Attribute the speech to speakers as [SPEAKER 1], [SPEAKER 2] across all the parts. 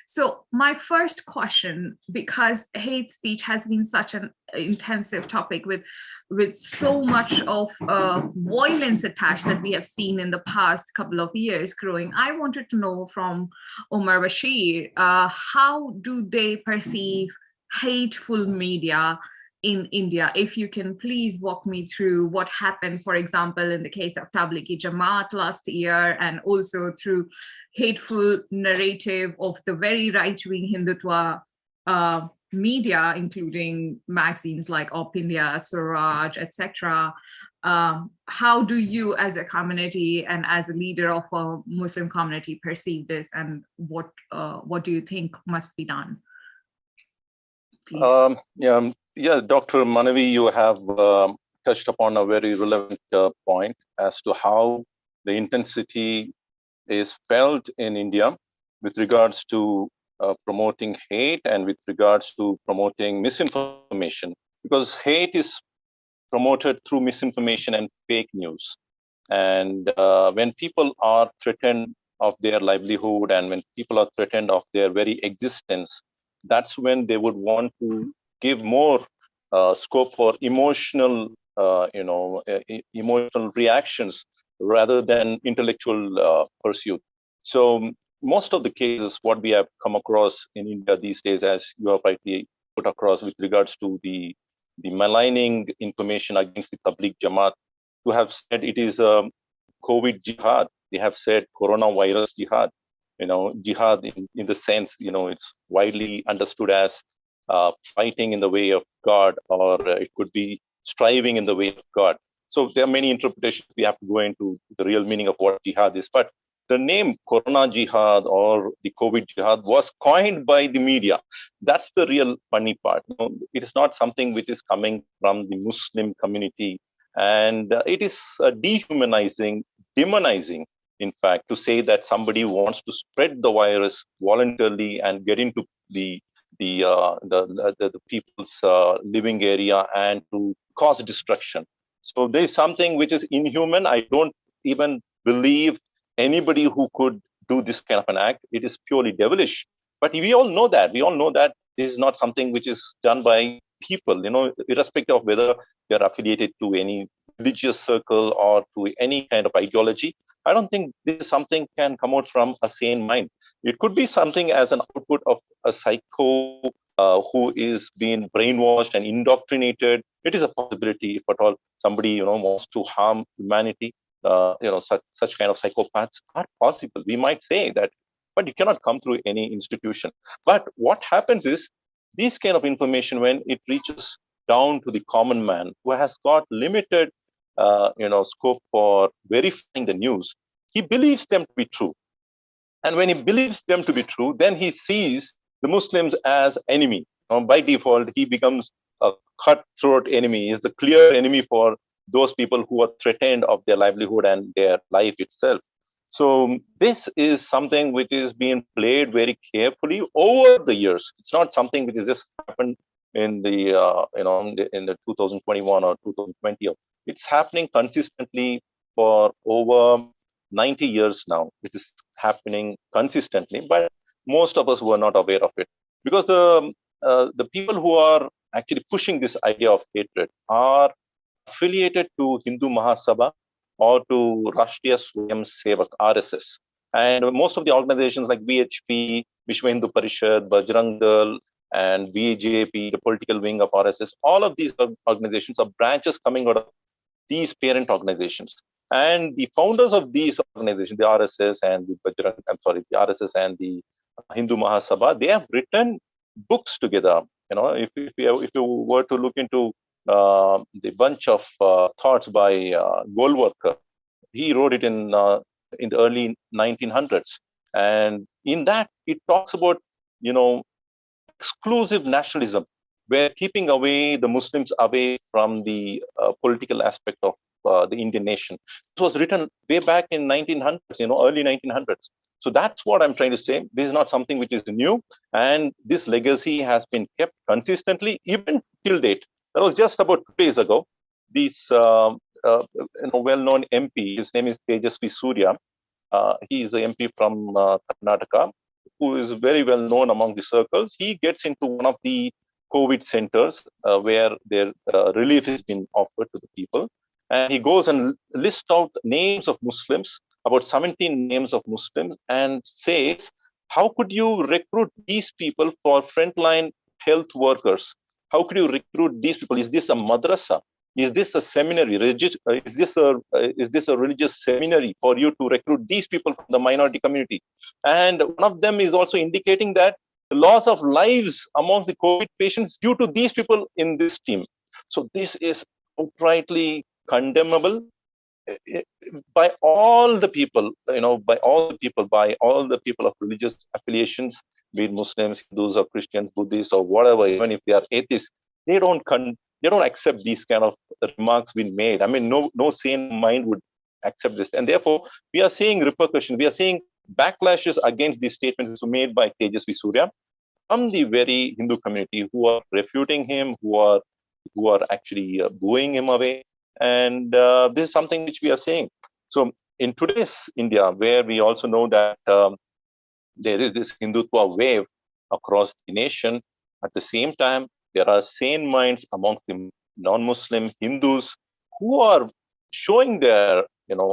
[SPEAKER 1] So my first question, because hate speech has been such an intensive topic with so much of violence attached that we have seen in the past couple of years growing, I wanted to know from Umar Bashir, how do they perceive hateful media in India? If you can please walk me through what happened, for example, in the case of Tablighi Jamaat last year, and also through hateful narrative of the very right-wing Hindutva media, including magazines like Op India, Swaraj, etc. How do you, as a community and as a leader of a Muslim community, perceive this, and what do you think must be done? Please.
[SPEAKER 2] Yeah, Dr. Manavi, you have touched upon a very relevant point as to how the intensity is felt in India with regards to promoting hate and with regards to promoting misinformation, because hate is promoted through misinformation and fake news. And when people are threatened of their livelihood and when people are threatened of their very existence, that's when they would want to give more scope for emotional, emotional reactions rather than intellectual pursuit. So most of the cases, what we have come across in India these days, as you have rightly put across with regards to the maligning information against the Tabligh Jamaat, who have said it is a COVID jihad. They have said coronavirus jihad. Jihad in the sense, it's widely understood as fighting in the way of God, or it could be striving in the way of God. So there are many interpretations. We have to go into the real meaning of what jihad is. But the name Corona Jihad or the COVID Jihad was coined by the media. That's the real funny part. It is not something which is coming from the Muslim community. And it is dehumanizing, demonizing, in fact, to say that somebody wants to spread the virus voluntarily and get into the people's living area and to cause destruction. So there is something which is inhuman. I don't even believe anybody who could do this kind of an act. It is purely devilish. But we all know that. We all know that this is not something which is done by people, irrespective of whether they're affiliated to any religious circle or to any kind of ideology. I don't think this is something can come out from a sane mind. It could be something as an output of a psycho who is being brainwashed and indoctrinated. It is a possibility, if at all somebody wants to harm humanity. Such kind of psychopaths are possible. We might say that, but it cannot come through any institution. But what happens is, this kind of information, when it reaches down to the common man who has got limited, scope for verifying the news, he believes them to be true. And when he believes them to be true, then he sees the Muslims as enemy. By default, he becomes a cutthroat enemy. He is the clear enemy for those people who are threatened of their livelihood and their life itself. So this is something which is being played very carefully over the years. It's not something which has just happened in the in the 2021 or 2020. It's happening consistently for over 90 years now. It is happening consistently, but most of us were not aware of it, because the people who are actually pushing this idea of hatred are affiliated to Hindu Mahasabha or to Rashtriya Swayam Sevak, RSS. And most of the organizations like VHP, Vishwa Hindu Parishad, Bajrang Dal, and BJP, the political wing of RSS, all of these organizations are branches coming out of these parent organizations. And the founders of these organizations, the RSS and the RSS and the Hindu Mahasabha, they have written books together. If you were to look into the bunch of thoughts by Golwalkar, he wrote it in the early 1900s, and in that it talks about exclusive nationalism, where keeping away the Muslims away from the political aspect of the Indian nation. It was written way back in 1900s, early 1900s. So that's what I'm trying to say. This is not something which is new, and this legacy has been kept consistently even till date. That was just about 2 days ago. This well-known MP, his name is Tejaswi Surya. He is an MP from Karnataka. who is very well known among the circles, he gets into one of the COVID centers where their relief has been offered to the people. And he goes and lists out names of Muslims, about 17 names of Muslims, and says, how could you recruit these people for frontline health workers? How could you recruit these people? Is this a madrasa? Is this a seminary? Is this a religious seminary for you to recruit these people from the minority community? And one of them is also indicating that the loss of lives amongst the COVID patients due to these people in this team. So this is outrightly condemnable by all the people, by all the people of religious affiliations, be it Muslims, Hindus, or Christians, Buddhists, or whatever, even if they are atheists, they don't accept these kind of remarks being made. I mean, no sane mind would accept this. And therefore, we are seeing repercussions. We are seeing backlashes against these statements made by Tejaswi Surya from the very Hindu community, who are refuting him, who are actually booing him away. And this is something which we are seeing. So in today's India, where we also know that there is this Hindutva wave across the nation, at the same time, there are sane minds amongst the non-Muslim Hindus who are showing their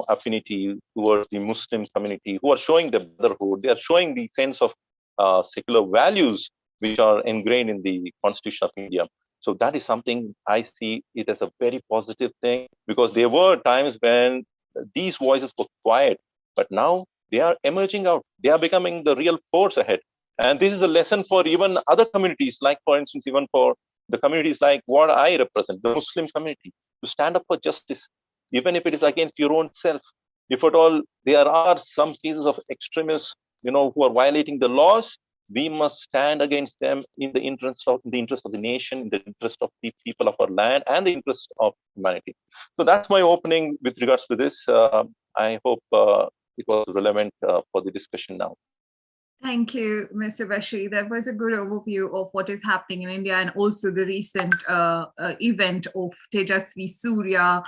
[SPEAKER 2] affinity towards the Muslim community, who are showing the brotherhood. They are showing the sense of secular values which are ingrained in the Constitution of India. So that is something I see it as a very positive thing, because there were times when these voices were quiet, but now they are emerging out. They are becoming the real force ahead. And this is a lesson for even other communities, like, for instance, even for the communities like what I represent, the Muslim community, to stand up for justice, even if it is against your own self. If at all there are some cases of extremists, who are violating the laws, we must stand against them in the interest of the nation, in the interest of the people of our land, and the interest of humanity. So that's my opening with regards to this. I hope it was relevant for the discussion now.
[SPEAKER 1] Thank you, Mr. Bashir. That was a good overview of what is happening in India, and also the recent event of Tejaswi Surya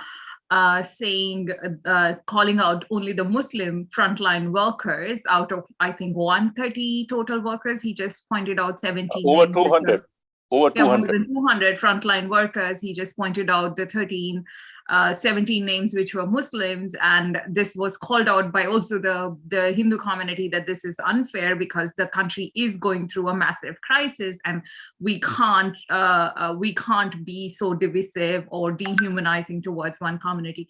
[SPEAKER 1] calling out only the Muslim frontline workers out of, I think, 130 total workers. He just pointed out 17.
[SPEAKER 2] Over 200.
[SPEAKER 1] More than 200 frontline workers. He just pointed out the 17 names which were Muslims, and this was called out by also the Hindu community that this is unfair because the country is going through a massive crisis, and we can't be so divisive or dehumanizing towards one community.